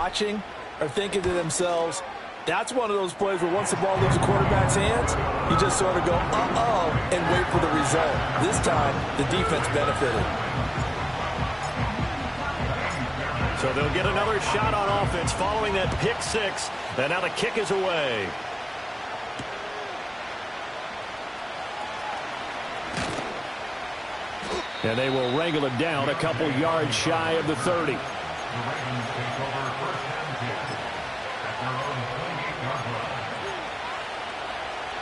watching are thinking to themselves, that's one of those plays where once the ball leaves the quarterback's hands, you just sort of go, uh-oh, and wait for the result. This time, the defense benefited. So they'll get another shot on offense following that pick six. And now the kick is away. And they will wrangle it down a couple yards shy of the 30.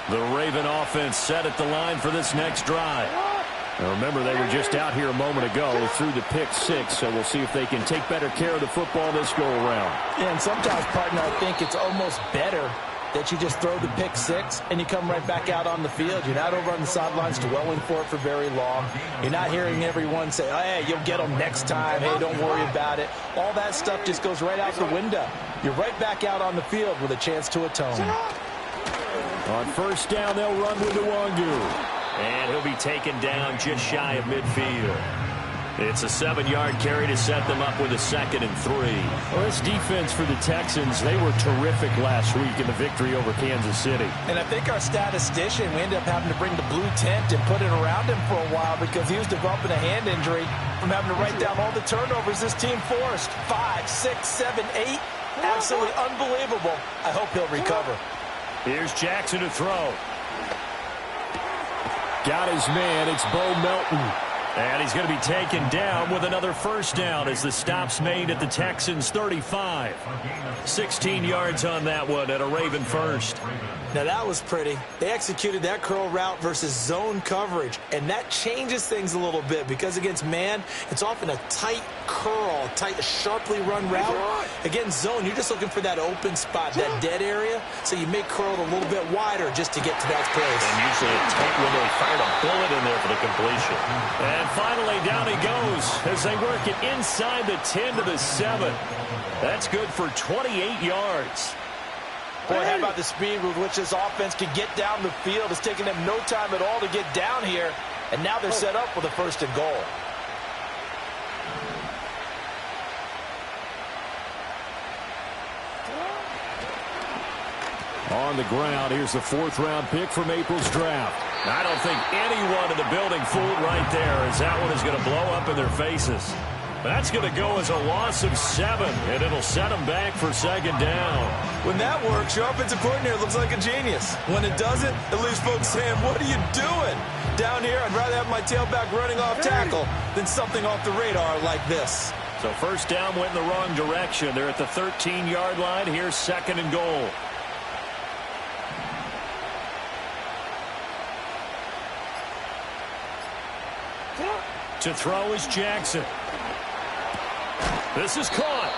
The Raven offense set at the line for this next drive. Now remember, they were just out here a moment ago through the pick six, so we'll see if they can take better care of the football this go-around. Yeah, and sometimes, partner, I think it's almost better that you just throw the pick six and you come right back out on the field. You're not over on the sidelines dwelling for it for very long. You're not hearing everyone say, oh, hey, you'll get them next time. Hey, don't worry about it. All that stuff just goes right out the window. You're right back out on the field with a chance to atone. On first down, they'll run with Nwangu. And he'll be taken down just shy of midfield. It's a 7-yard carry to set them up with a 2nd and 3. Well, this defense for the Texans, they were terrific last week in the victory over Kansas City. And I think our statistician, we ended up having to bring the blue tent and put it around him for a while because he was developing a hand injury from having to write down all the turnovers this team forced. 5, 6, 7, 8. Absolutely unbelievable. I hope he'll recover. Here's Jackson to throw. Got his man. It's Bo Melton. And he's going to be taken down with another first down as the stop's made at the Texans' 35. 16 yards on that one at a Raven first. Now that was pretty. They executed that curl route versus zone coverage, and that changes things a little bit because against man, it's often a tight curl, tight, sharply run route. Against zone, you're just looking for that open spot, that dead area, so you make curl a little bit wider just to get to that place. And usually a tight window, he fired a bullet in there for the completion. And finally, down he goes as they work it inside the 10 to the 7. That's good for 28 yards. Boy, how about the speed with which this offense can get down the field? It's taking them no time at all to get down here. And now they're set up with a 1st and goal. On the ground, here's the 4th-round pick from April's draft. I don't think anyone in the building fooled right there, as that one is going to blow up in their faces. That's going to go as a loss of 7, and it'll set them back for 2nd down. When that works, your offensive coordinator looks like a genius. When it doesn't, it leaves folks saying, what are you doing? Down here, I'd rather have my tailback running off tackle than something off the radar like this. So first down went in the wrong direction. They're at the 13-yard line. Here's 2nd and goal. To throw is Jackson. This is caught.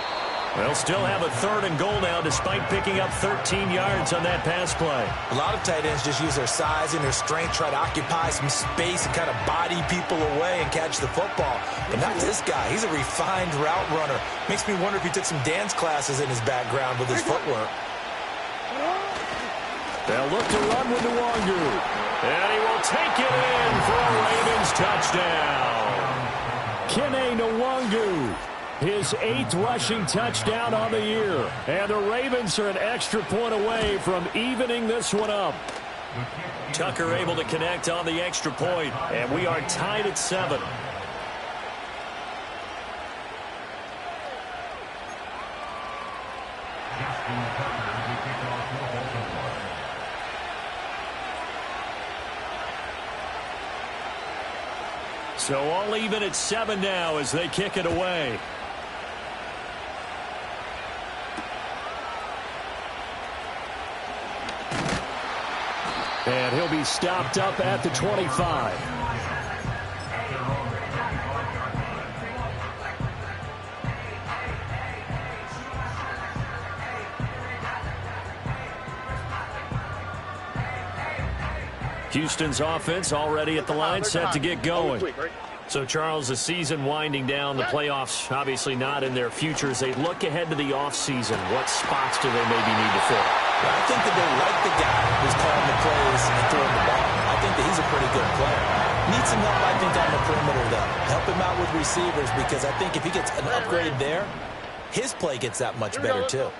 They'll still have a 3rd and goal now despite picking up 13 yards on that pass play. A lot of tight ends just use their size and their strength, try to occupy some space and kind of body people away and catch the football. But not this guy. He's a refined route runner. Makes me wonder if he took some dance classes in his background with his footwork. They'll look to run with Nwangu. And he will take it in for a Ravens touchdown. Kene Nwangu, his 8th rushing touchdown on the year. And the Ravens are an extra point away from evening this one up. Tucker able to connect on the extra point, and we are tied at 7. So all even at 7 now as they kick it away. And he'll be stopped up at the 25. Houston's offense already at the line, set to get going. So, Charles, the season winding down, the playoffs obviously not in their future. As they look ahead to the offseason, what spots do they maybe need to fill? I think that they like the guy who's calling the plays and throwing the ball. I think that he's a pretty good player. Needs some help, I think, on the perimeter, though. Help him out with receivers because I think if he gets an upgrade there, his play gets that much better too.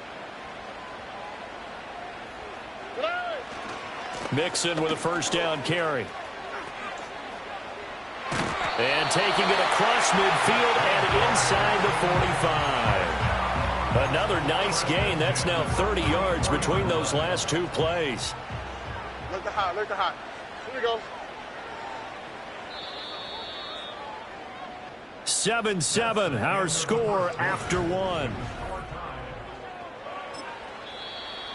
Mixon with a first down carry. And taking it across midfield and inside the 45. Another nice gain. That's now 30 yards between those last two plays. Look the hot, look the hot. Here we go. 7-7, our score after one.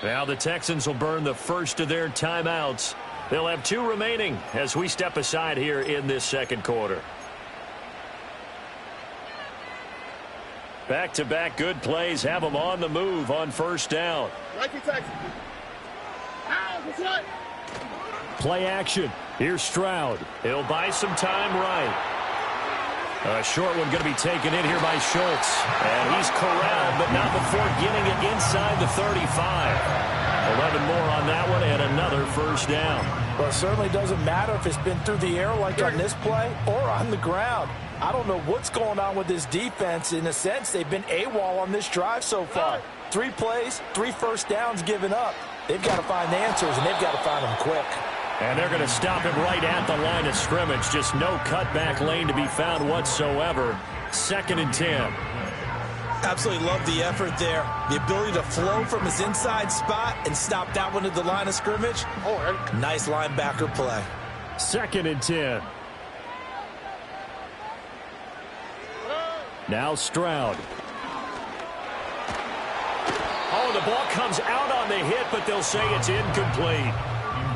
Now the Texans will burn the first of their timeouts. They'll have 2 remaining as we step aside here in this second quarter. Back-to-back good plays have them on the move on first down. Play action. Here's Stroud. He'll buy some time right. A short one going to be taken in here by Schultz. And he's corralled, but not before getting it inside the 35. 11 more on that one and another first down. Well, it certainly doesn't matter if it's been through the air like on this play or on the ground. I don't know what's going on with this defense. In a sense, they've been AWOL on this drive so far. 3 plays, 3 first downs given up. They've got to find the answers, and they've got to find them quick. And they're going to stop him right at the line of scrimmage. Just no cutback lane to be found whatsoever. 2nd and 10. Absolutely love the effort there. The ability to flow from his inside spot and stop that one at the line of scrimmage. Nice linebacker play. 2nd and 10. Now Stroud. Oh, the ball comes out on the hit, but they'll say it's incomplete.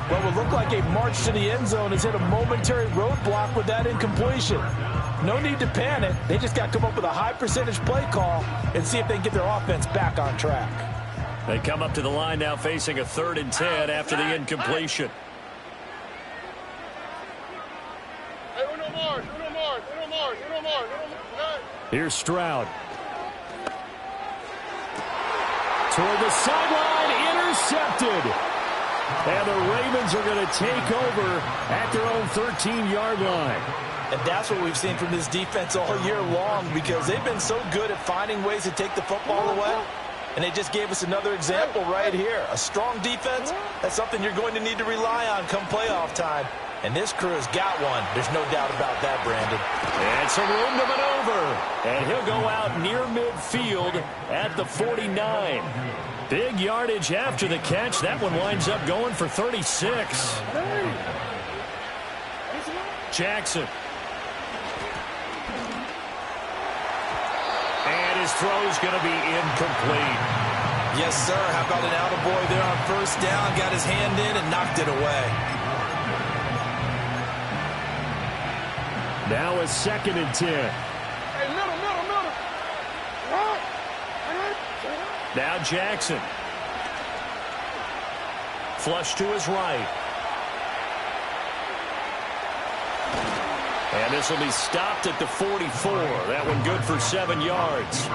Well, it would look like a march to the end zone has hit a momentary roadblock with that incompletion. No need to panic. They just got to come up with a high percentage play call and see if they can get their offense back on track. They come up to the line now facing a 3rd and 10 after the incompletion. Here's Stroud. Toward the sideline, intercepted. And the Ravens are going to take over at their own 13-yard line. And that's what we've seen from this defense all year long, because they've been so good at finding ways to take the football away. And they just gave us another example right here. A strong defense, that's something you're going to need to rely on come playoff time. And this crew has got one. There's no doubt about that, Brandon. And some room to maneuver. And he'll go out near midfield at the 49. Big yardage after the catch. That one winds up going for 36. Jackson. And his throw's going to be incomplete. Yes, sir. How about an attaboy there on first down? Got his hand in and knocked it away. Now a 2nd and 10. Hey, middle. Now Jackson. Flush to his right. And this will be stopped at the 44. That one good for 7 yards.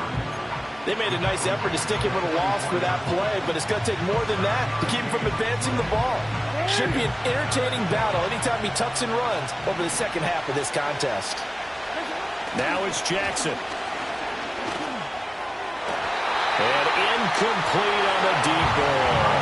They made a nice effort to stick him with a loss for that play, but it's going to take more than that to keep him from advancing the ball. Should be an entertaining battle anytime he tucks and runs over the second half of this contest. Now it's Jackson. And incomplete on the deep ball.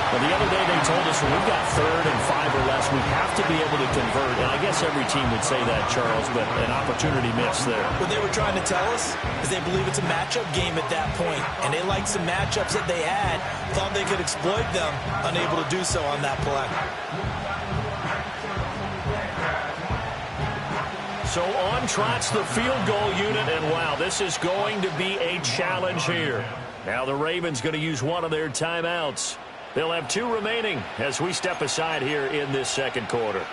Well, the other day they told us when we've got 3rd and 5 or less, we have to be able to convert. And I guess every team would say that, Charles, but an opportunity missed there. What they were trying to tell us is they believe it's a matchup game at that point, and they liked some matchups that they had, thought they could exploit them, unable to do so on that play. So on trots the field goal unit, and wow, this is going to be a challenge here. Now the Ravens going to use one of their timeouts. They'll have 2 remaining as we step aside here in this second quarter.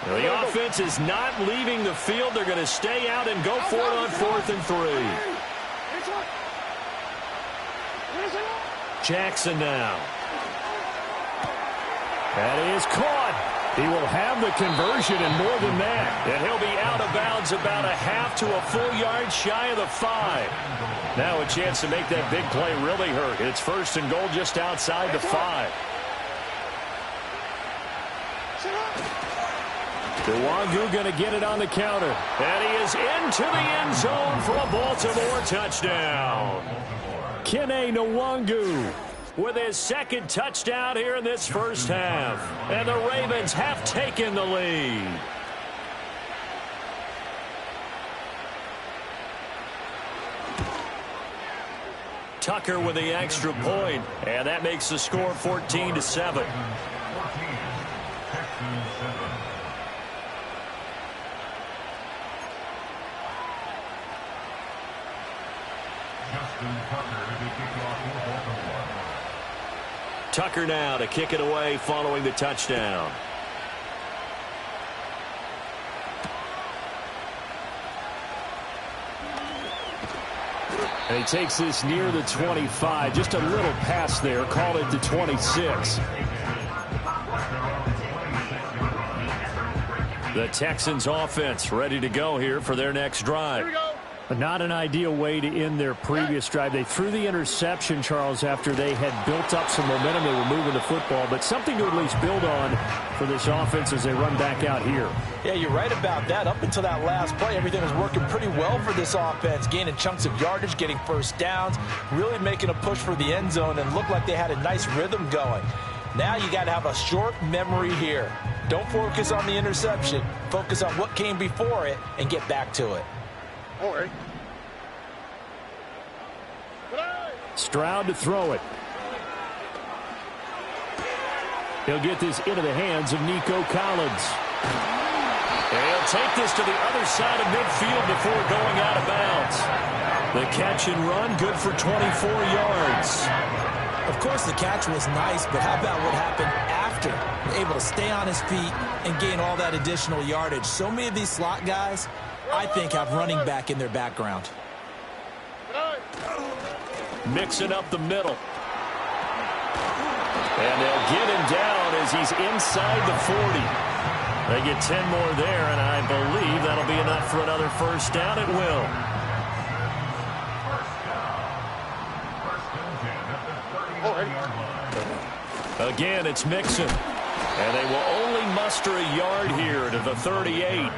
The offense is not leaving the field. They're going to stay out and go for it on 4th and 3. Jackson now. That is caught. He will have the conversion and more than that. And he'll be out of bounds about a half to a full yard shy of the 5. Now a chance to make that big play really hurt. It's 1st and goal just outside the 5. Nwangu going to get it on the counter. And he is into the end zone for a Baltimore touchdown. Kene Nwangu with his second touchdown here in this first half. And the Ravens have taken the lead. Tucker with the extra point, and that makes the score 14-7. Tucker now to kick it away following the touchdown. And he takes this near the 25. Just a little pass there. Call it the 26. The Texans offense ready to go here for their next drive. But not an ideal way to end their previous drive. They threw the interception, Charles, after they had built up some momentum. They were moving the football, but something to at least build on for this offense as they run back out here. Yeah, you're right about that. Up until that last play, everything was working pretty well for this offense, gaining chunks of yardage, getting first downs, really making a push for the end zone, and looked like they had a nice rhythm going. Now you got to have a short memory here. Don't focus on the interception. Focus on what came before it and get back to it. All right. Stroud to throw it. He'll get this into the hands of Nico Collins. And he'll take this to the other side of midfield before going out of bounds. The catch and run, good for 24 yards. Of course, the catch was nice, but how about what happened after? Able to stay on his feet and gain all that additional yardage. So many of these slot guys, I think, have running back in their background. Mixing up the middle. And they'll get him down as he's inside the 40. They get 10 more there, and I believe that'll be enough for another first down. It will. Again, it's Mixon. And they will only muster a yard here to the 38.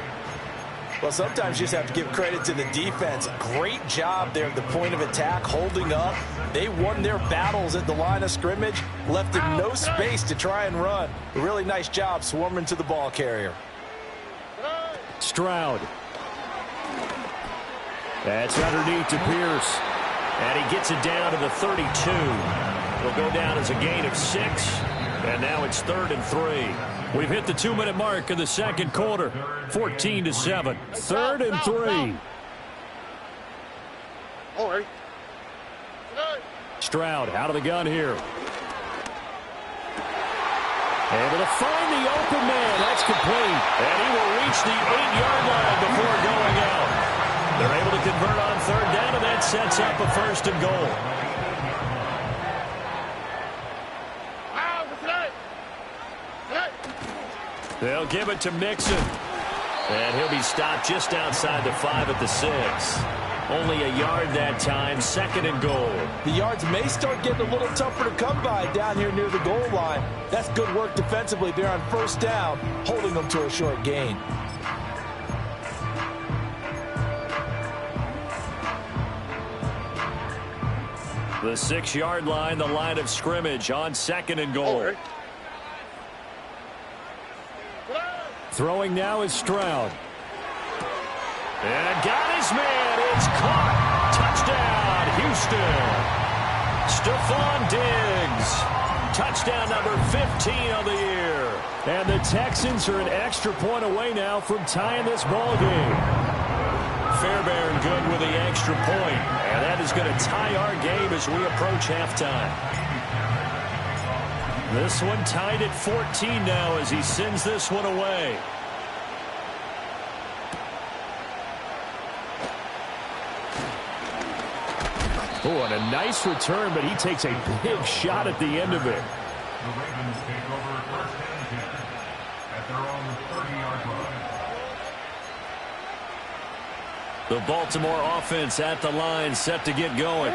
Well, sometimes you just have to give credit to the defense. Great job there at the point of attack, holding up. They won their battles at the line of scrimmage, left them no space to try and run. A really nice job swarming to the ball carrier. Stroud. That's underneath to Pierce. And he gets it down to the 32. It'll go down as a gain of 6. And now it's 3rd and 3. We've hit the 2-minute mark in the second quarter. 14-7. 3rd and 3. All right. Stroud out of the gun here. Able to find the open man. That's complete. And he will reach the 8-yard line before going out. They're able to convert on 3rd down, and that sets up a 1st and goal. They'll give it to Mixon. And he'll be stopped just outside the 5 at the 6. Only a yard that time, 2nd and goal. The yards may start getting a little tougher to come by down here near the goal line. That's good work defensively there on 1st down, holding them to a short gain. The 6-yard line, the line of scrimmage on 2nd and goal. Throwing now is Stroud. And got his man. It's caught. Touchdown, Houston. Stephon Diggs. Touchdown number 15 of the year. And the Texans are an extra point away now from tying this ball game. Fairbairn good with the extra point. And that is going to tie our game as we approach halftime. This one tied at 14 now as he sends this one away. Oh, and a nice return, but he takes a big shot at the end of it. The Ravens take over 1st and 10 at their own 30-yard line. The Baltimore offense at the line, set to get going.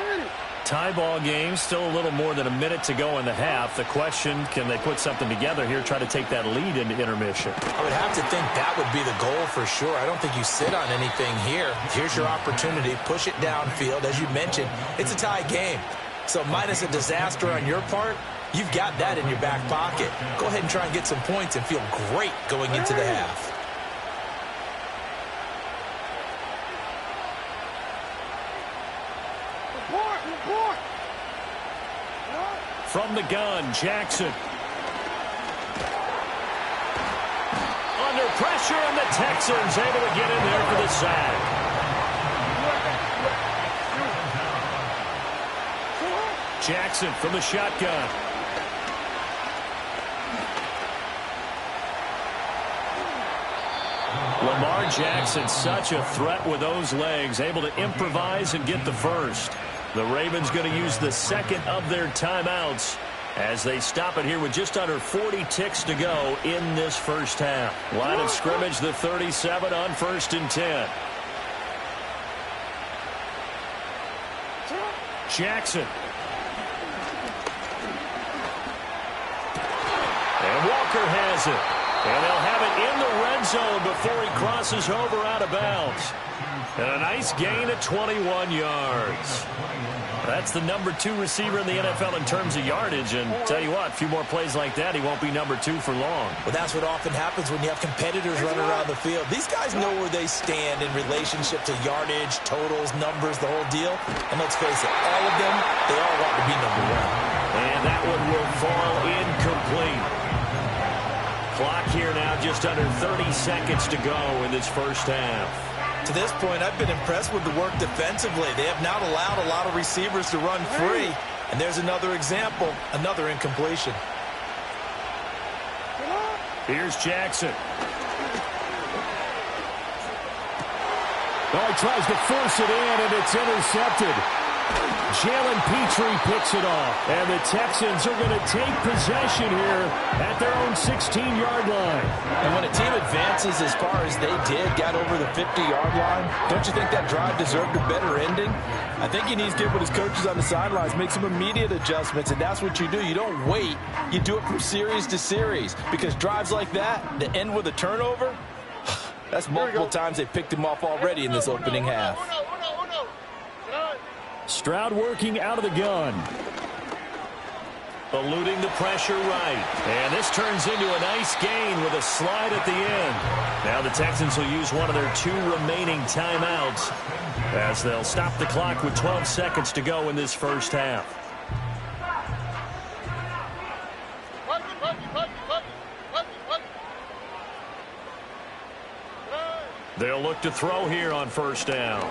Tie ball game, still a little more than a minute to go in the half. The question, can they put something together here, try to take that lead into intermission? I would have to think that would be the goal for sure. I don't think you sit on anything here. Here's your opportunity. Push it downfield. As you mentioned, it's a tie game. So minus a disaster on your part, you've got that in your back pocket. Go ahead and try and get some points and feel great going into the half. From the gun, Jackson. Under pressure, and the Texans able to get in there for the sack. Jackson from the shotgun. Lamar Jackson, such a threat with those legs, able to improvise and get the first. The Ravens going to use the second of their timeouts as they stop it here with just under 40 ticks to go in this first half. Line of scrimmage, the 37 on 1st and 10. Jackson. And Walker has it. And they'll have it in the red zone before he crosses over out of bounds. And a nice gain of 21 yards. That's the number 2 receiver in the NFL in terms of yardage. And tell you what, a few more plays like that, he won't be number 2 for long. Well, that's what often happens when you have competitors running around the field. These guys know where they stand in relationship to yardage, totals, numbers, the whole deal. And let's face it, all of them, they all want to be number 1. And that one will fall incomplete. Clock here now, just under 30 seconds to go in this first half. To this point, I've been impressed with the work defensively. They have not allowed a lot of receivers to run free. And there's another example, another incompletion. Here's Jackson. Oh, he tries to force it in, and it's intercepted. Jalen Petrie picks it off. And the Texans are going to take possession here at their own 16-yard line. And when a team advances as far as they did, got over the 50-yard line, don't you think that drive deserved a better ending? I think he needs to get with his coaches on the sidelines, make some immediate adjustments, and that's what you do. You don't wait. You do it from series to series, because drives like that, to end with a turnover, that's multiple times they picked him off already in this opening half. Stroud working out of the gun. Eluding the pressure right. And this turns into a nice gain with a slide at the end. Now the Texans will use one of their 2 remaining timeouts as they'll stop the clock with 12 seconds to go in this first half. They'll look to throw here on first down.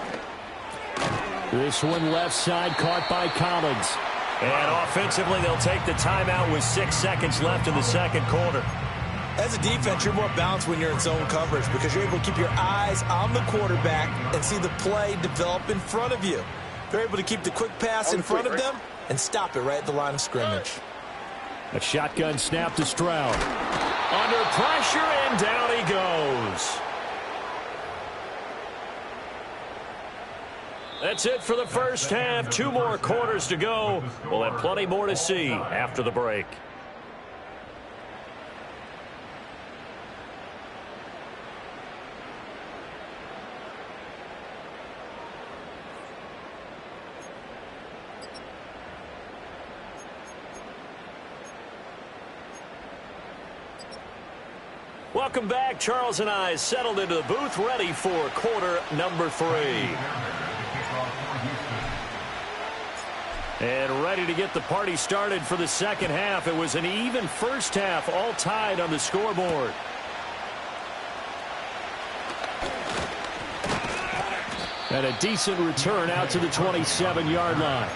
This one left side, caught by Collins. And offensively, they'll take the timeout with 6 seconds left in the second quarter. As a defense, you're more balanced when you're in zone coverage because you're able to keep your eyes on the quarterback and see the play develop in front of you. They're able to keep the quick pass in front of them and stop it right at the line of scrimmage. A shotgun snap to Stroud. Under pressure, and down he goes. That's it for the first half. 2 more quarters to go. We'll have plenty more to see after the break. Welcome back. Charles and I settled into the booth, ready for quarter number 3. And ready to get the party started for the second half. It was an even first half, all tied on the scoreboard. And a decent return out to the 27-yard line.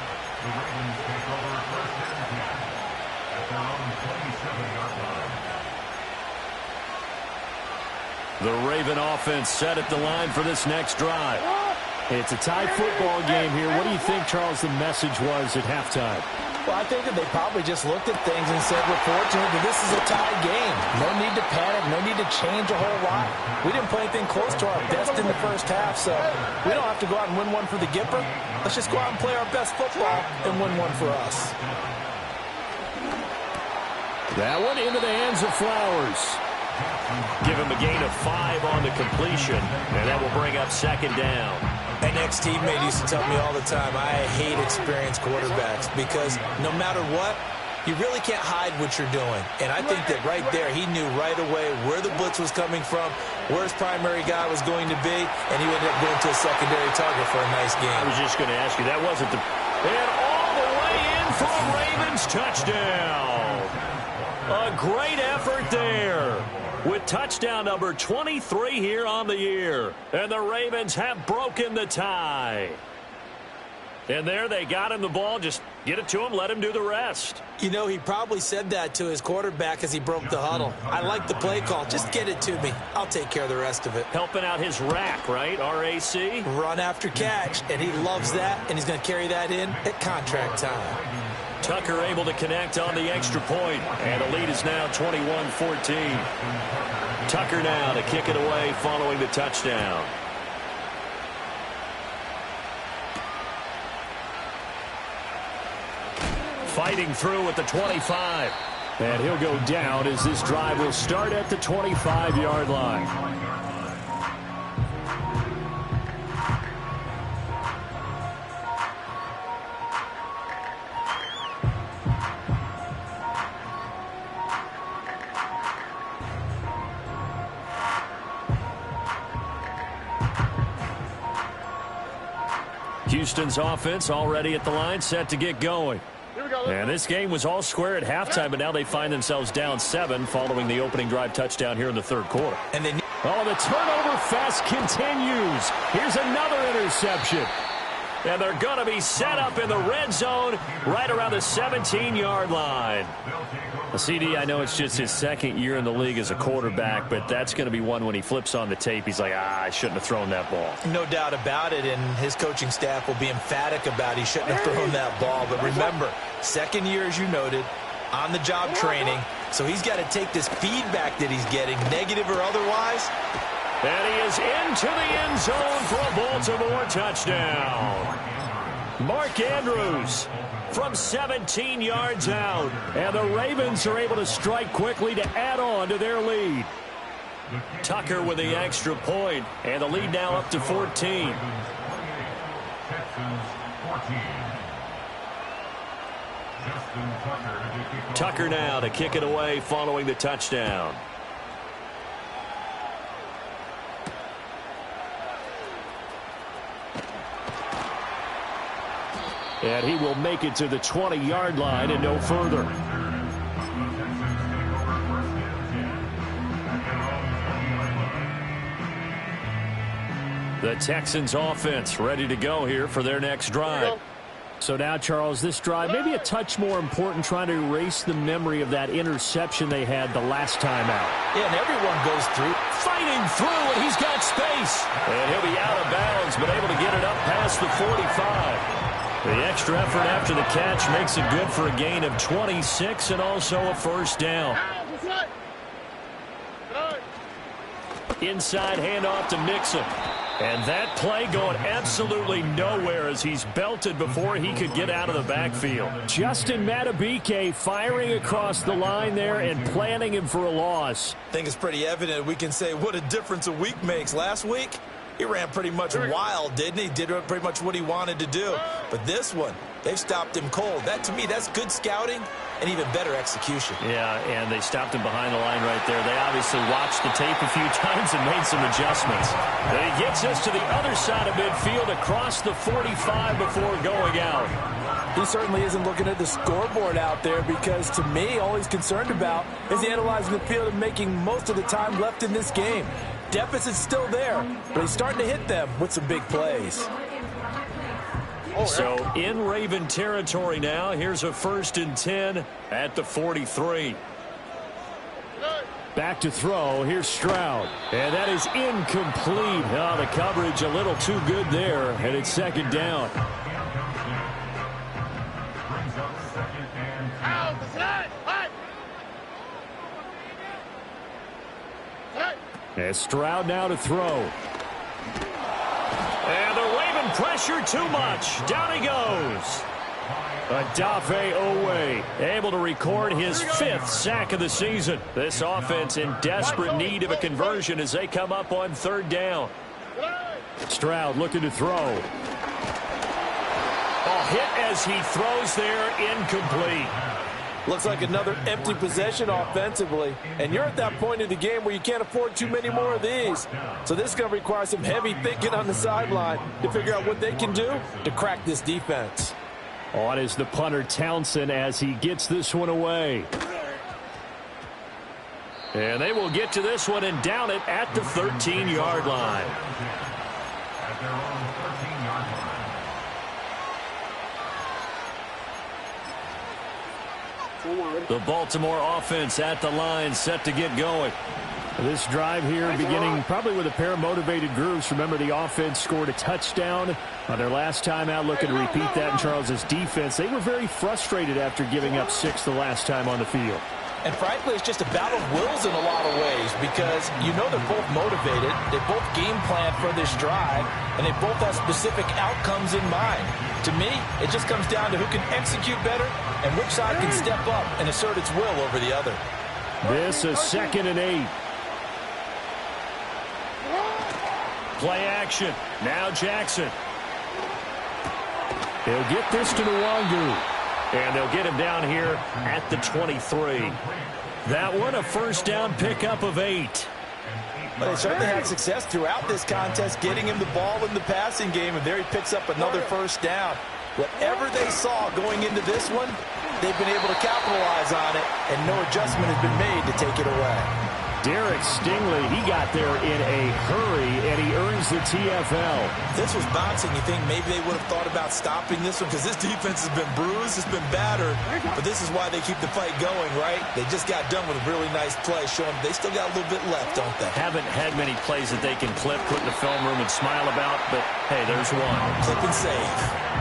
The Raven offense set at the line for this next drive. It's a tie football game here. What do you think, Charles, the message was at halftime? Well, I think that they probably just looked at things and said, we're fortunate that this is a tie game. No need to panic, no need need to change a whole lot. We didn't play anything close to our best in the first half, so we don't have to go out and win one for the Gipper. Let's just go out and play our best football and win one for us. That one into the hands of Flowers. Give him a gain of 5 on the completion, and that will bring up second down. An ex-teammate used to tell me all the time, I hate experienced quarterbacks because no matter what, you really can't hide what you're doing. And I think that right there, he knew right away where the blitz was coming from, where his primary guy was going to be, and he ended up going to a secondary target for a nice game. I was just going to ask you, that wasn't the... And all the way in for a Ravens touchdown. A great effort there. With touchdown number 23 here on the year. And the Ravens have broken the tie. And there they got him the ball. Just get it to him, let him do the rest. You know, he probably said that to his quarterback as he broke the huddle. I like the play call. Just get it to me. I'll take care of the rest of it. Helping out his rack, right? RAC? Run after catch. And he loves that, and he's going to carry that in at contract time. Tucker able to connect on the extra point, and the lead is now 21-14. Tucker now to kick it away following the touchdown. Fighting through at the 25. And he'll go down as this drive will start at the 25-yard line. Houston's offense already at the line, set to get going. And this game was all square at halftime, but now they find themselves down 7 following the opening drive touchdown here in the third quarter. And then the turnover fest continues. Here's another interception. And they're going to be set up in the red zone right around the 17-yard line. CD, I know it's just his second year in the league as a quarterback, but that's going to be one when he flips on the tape. He's like, I shouldn't have thrown that ball. No doubt about it, and his coaching staff will be emphatic about he shouldn't have thrown that ball. But remember, second year, as you noted, on-the-job training, so he's got to take this feedback that he's getting, negative or otherwise. And he is into the end zone for a Baltimore touchdown. Mark Andrews from 17 yards out. And the Ravens are able to strike quickly to add on to their lead. Tucker with the extra point, and the lead now up to 14. Tucker now to kick it away following the touchdown. And he will make it to the 20-yard line and no further. The Texans offense ready to go here for their next drive. So now, Charles, this drive may be a touch more important, trying to erase the memory of that interception they had the last time out. Yeah, and everyone goes through. Fighting through, and he's got space. And he'll be out of bounds, but able to get it up past the 45. The extra effort after the catch makes it good for a gain of 26 and also a first down. Inside handoff to Mixon. And that play going absolutely nowhere as he's belted before he could get out of the backfield. Justin Madubuike firing across the line there and planning him for a loss. I think it's pretty evident we can say what a difference a week makes. Last week, he ran pretty much wild, didn't he? Did pretty much what he wanted to do. But this one, they've stopped him cold. That, to me, that's good scouting and even better execution. Yeah, and they stopped him behind the line right there. They obviously watched the tape a few times and made some adjustments. And he gets us to the other side of midfield across the 45 before going out. He certainly isn't looking at the scoreboard out there because, to me, all he's concerned about is analyzing the field and making most of the time left in this game. Deficit's still there, but he's starting to hit them with some big plays. So in Raven territory now, here's a 1st and 10 at the 43. Back to throw. Here's Stroud. And that is incomplete. Oh, the coverage a little too good there, and it's second down. As Stroud now to throw. And they're waving pressure too much. Down he goes. Odafe Owe able to record his 5th sack of the season. This offense in desperate need of a conversion as they come up on 3rd down. Stroud looking to throw. Hit as he throws there, incomplete. Looks like another empty possession offensively. And you're at that point in the game where you can't afford too many more of these. So this is going to require some heavy thinking on the sideline to figure out what they can do to crack this defense. On is the punter Townsend as he gets this one away. And they will get to this one and down it at the 13-yard line. At their own 13-yard line. The Baltimore offense at the line, set to get going. This drive here beginning probably with a pair of motivated groups. Remember, the offense scored a touchdown on their last time out, looking to repeat that in Charles's defense. They were very frustrated after giving up 6 the last time on the field. And frankly, it's just a battle of wills in a lot of ways because you know they're both motivated. They both game plan for this drive, and they both have specific outcomes in mind. To me, it just comes down to who can execute better and which side can step up and assert its will over the other. This is 2nd and 8. Play action. Now Jackson. They'll get this to Nwangu. And they'll get him down here at the 23. That one a 1st down pickup of 8. But they certainly had success throughout this contest, getting him the ball in the passing game, and there he picks up another 1st down. Whatever they saw going into this one, they've been able to capitalize on it, and no adjustment has been made to take it away. Derek Stingley, he got there in a hurry, and he earns the TFL. If this was boxing, you think maybe they would have thought about stopping this one because this defense has been bruised, it's been battered, but this is why they keep the fight going, right? They just got done with a really nice play, showing they still got a little bit left, don't they? Haven't had many plays that they can clip, put in the film room, and smile about, but hey, there's one. Clip and save.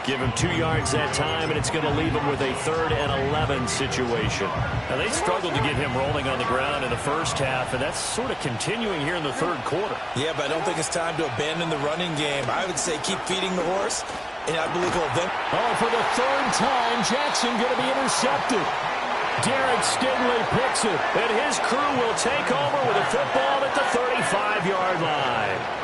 Give him 2 yards that time, and it's going to leave him with a 3rd and 11 situation. Now, they struggled to get him rolling on the ground in the first half, and that's sort of continuing here in the 3rd quarter. Yeah, but I don't think it's time to abandon the running game. I would say keep feeding the horse, and I believe he'll Oh, for the 3rd time, Jackson going to be intercepted. Derek Stingley picks it. And his crew will take over with a football at the 35-yard line.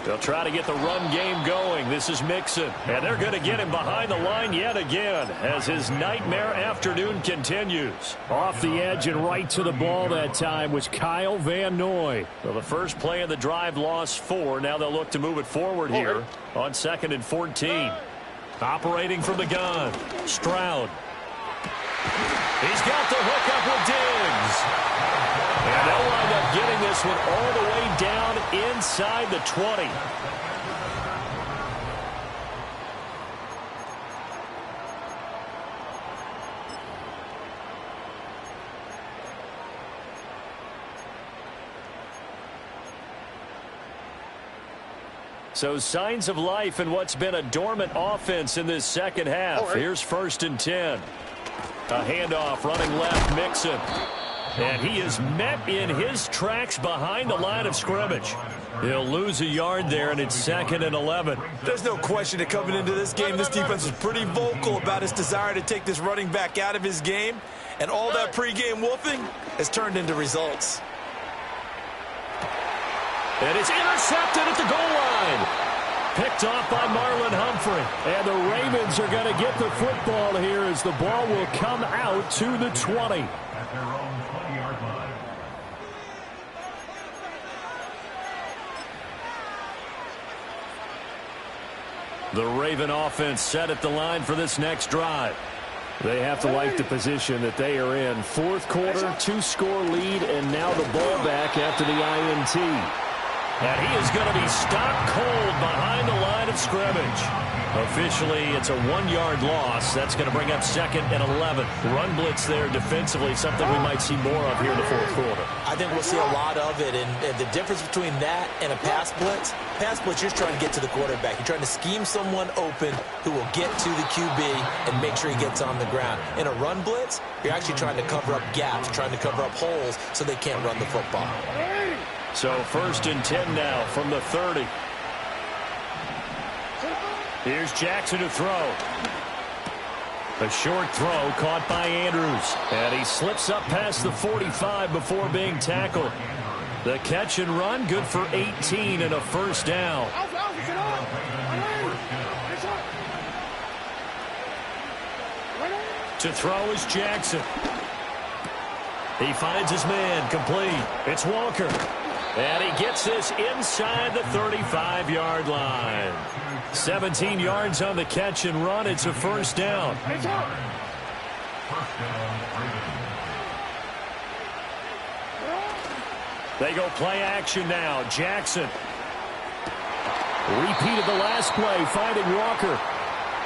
They'll try to get the run game going. This is Mixon. And they're going to get him behind the line yet again as his nightmare afternoon continues. Off the edge and right to the ball that time was Kyle Van Noy. Well, the first play of the drive lost 4. Now they'll look to move it forward here on 2nd and 14. Operating from the gun. Stroud. He's got the hook up with Diggs. And they'll wind up getting this one all the way down inside the 20. So signs of life in what's been a dormant offense in this second half. Here's 1st and 10. A handoff running left, Mixon. And he is met in his tracks behind the line of scrimmage. He'll lose a yard there, and it's 2nd and 11. There's no question that coming into this game, this defense is pretty vocal about its desire to take this running back out of his game. And all that pregame wolfing has turned into results. And it's intercepted at the goal line. Picked off by Marlon Humphrey. And the Ravens are going to get the football here as the ball will come out to the 20. At their own 20-yard line. The Raven offense set at the line for this next drive. They have to like the position that they are in. 4th quarter, 2-score lead, and now the ball back after the INT. And he is going to be stopped cold behind the line of scrimmage. Officially, it's a 1-yard loss. That's going to bring up 2nd and 11. Run blitz there defensively, something we might see more of here in the fourth quarter. I think we'll see a lot of it. And the difference between that and a pass blitz, you're trying to get to the quarterback. You're trying to scheme someone open who will get to the QB and make sure he gets on the ground. In a run blitz, you're actually trying to cover up gaps, trying to cover up holes so they can't run the football. So 1st and 10 now from the 30. Here's Jackson to throw. A short throw caught by Andrews. And he slips up past the 45 before being tackled. The catch and run, good for 18 and a first down. To throw is Jackson. He finds his man, complete. It's Walker. And he gets this inside the 35-yard line. 17 yards on the catch and run. It's a first down. They go play action now. Jackson. Repeated the last play, finding Walker.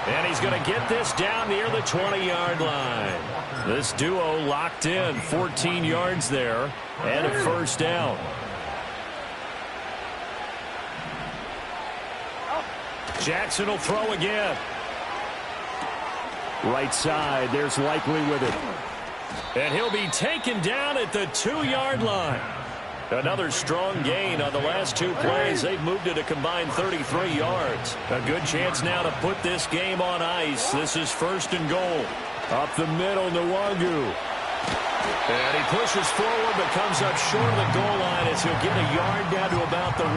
And he's going to get this down near the 20-yard line. This duo locked in. 14 yards there. And a first down. Jackson will throw again. Right side, there's Likely with it. And he'll be taken down at the 2-yard line. Another strong gain on the last 2 plays. They've moved it a combined 33 yards. A good chance now to put this game on ice. This is 1st and goal. Up the middle, Nwangu. And he pushes forward but comes up short of the goal line as he'll get a yard down to about the 1.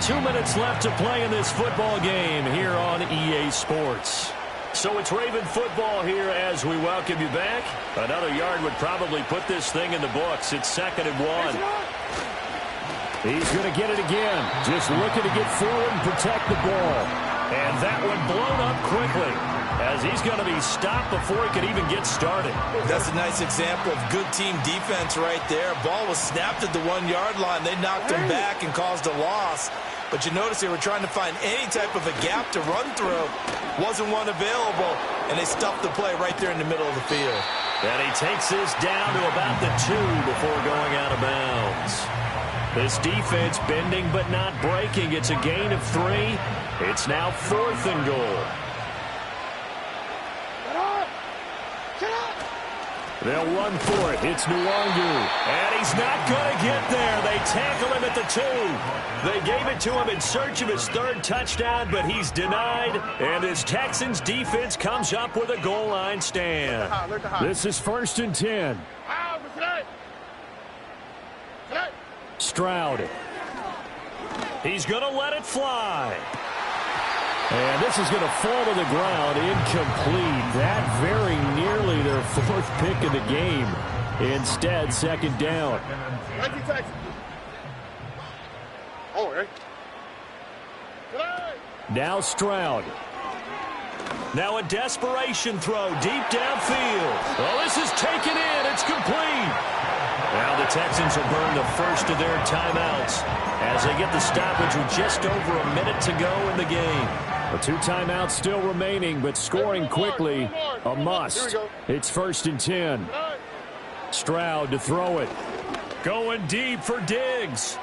2 minutes left to play in this football game here on EA Sports. So it's Raven football here as we welcome you back. Another yard would probably put this thing in the books. It's 2nd and 1. He's going to get it again. Just looking to get forward and protect the ball. And that one blown up quickly as he's going to be stopped before he could even get started. That's a nice example of good team defense right there. Ball was snapped at the 1-yard line. They knocked him back and caused a loss. But you notice they were trying to find any type of a gap to run through. Wasn't one available, and they stuffed the play right there in the middle of the field. And he takes this down to about the 2 before going out of bounds. This defense bending but not breaking. It's a gain of 3. It's now 4th and goal. They'll run for it. It's Nwangu. And he's not going to get there. They tackle him at the 2. They gave it to him in search of his 3rd touchdown, but he's denied. And this Texans defense comes up with a goal line stand. This is 1st and 10. Stroud. He's going to let it fly. And this is going to fall to the ground, incomplete. That very nearly their 4th pick of the game. Instead, 2nd down. Now Stroud. Now a desperation throw deep downfield. Well, this is taken in. It's complete. Now the Texans will burn the first of their timeouts as they get the stoppage with just over a minute to go in the game. The 2 timeouts still remaining, but scoring quickly, a must. It's 1st and 10. Stroud to throw it. Going deep for Diggs.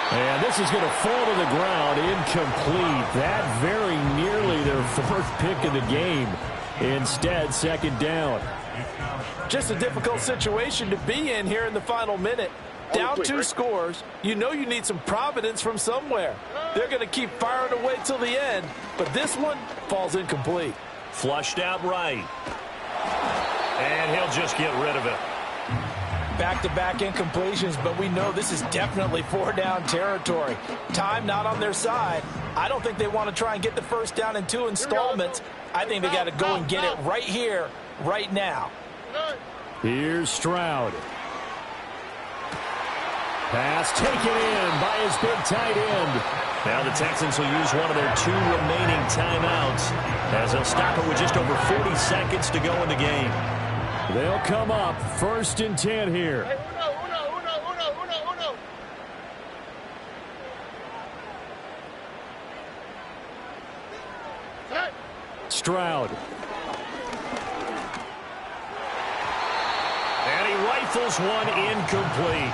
And this is going to fall to the ground, incomplete. That very nearly their 4th pick of the game. Instead, 2nd down. Just a difficult situation to be in here in the final minute. Down 2 scores, you know you need some providence from somewhere. They're going to keep firing away till the end, but this one falls incomplete. Flushed out right. And he'll just get rid of it. Back-to-back incompletions, but we know this is definitely 4-down territory. Time not on their side. I don't think they want to try and get the first down in 2 installments. I think they got to go and get it right here, right now. Here's Stroud. Pass taken in by his big tight end. Now the Texans will use one of their 2 remaining timeouts as they'll stop it with just over 40 seconds to go in the game. They'll come up 1st and 10 here. Stroud. And he rifles one incomplete.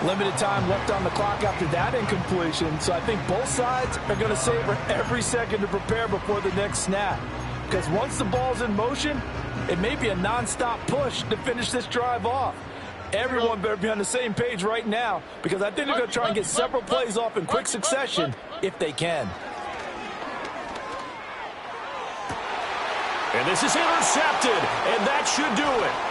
Limited time left on the clock after that incompletion, so I think both sides are going to savor every second to prepare before the next snap. Because once the ball's in motion, it may be a nonstop push to finish this drive off. Everyone better be on the same page right now, because I think they're going to try and get several plays off in quick succession if they can. And this is intercepted, and that should do it.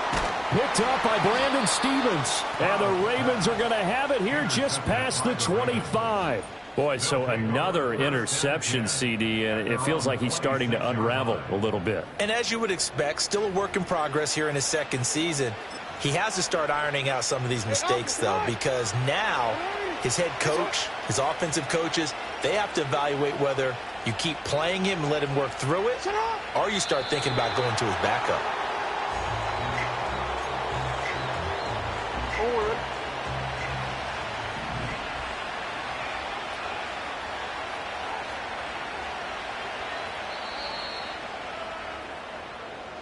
Picked up by Brandon Stevens. And the Ravens are going to have it here just past the 25. Boy, so another interception, CD, and it feels like he's starting to unravel a little bit. And as you would expect, still a work in progress here in his second season. He has to start ironing out some of these mistakes, though, because now his head coach, his offensive coaches, they have to evaluate whether you keep playing him and let him work through it, or you start thinking about going to his backup.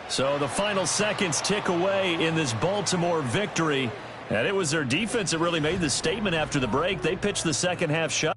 So the final seconds tick away in this Baltimore victory. And it was their defense that really made the statement after the break. They pitched the second half shot.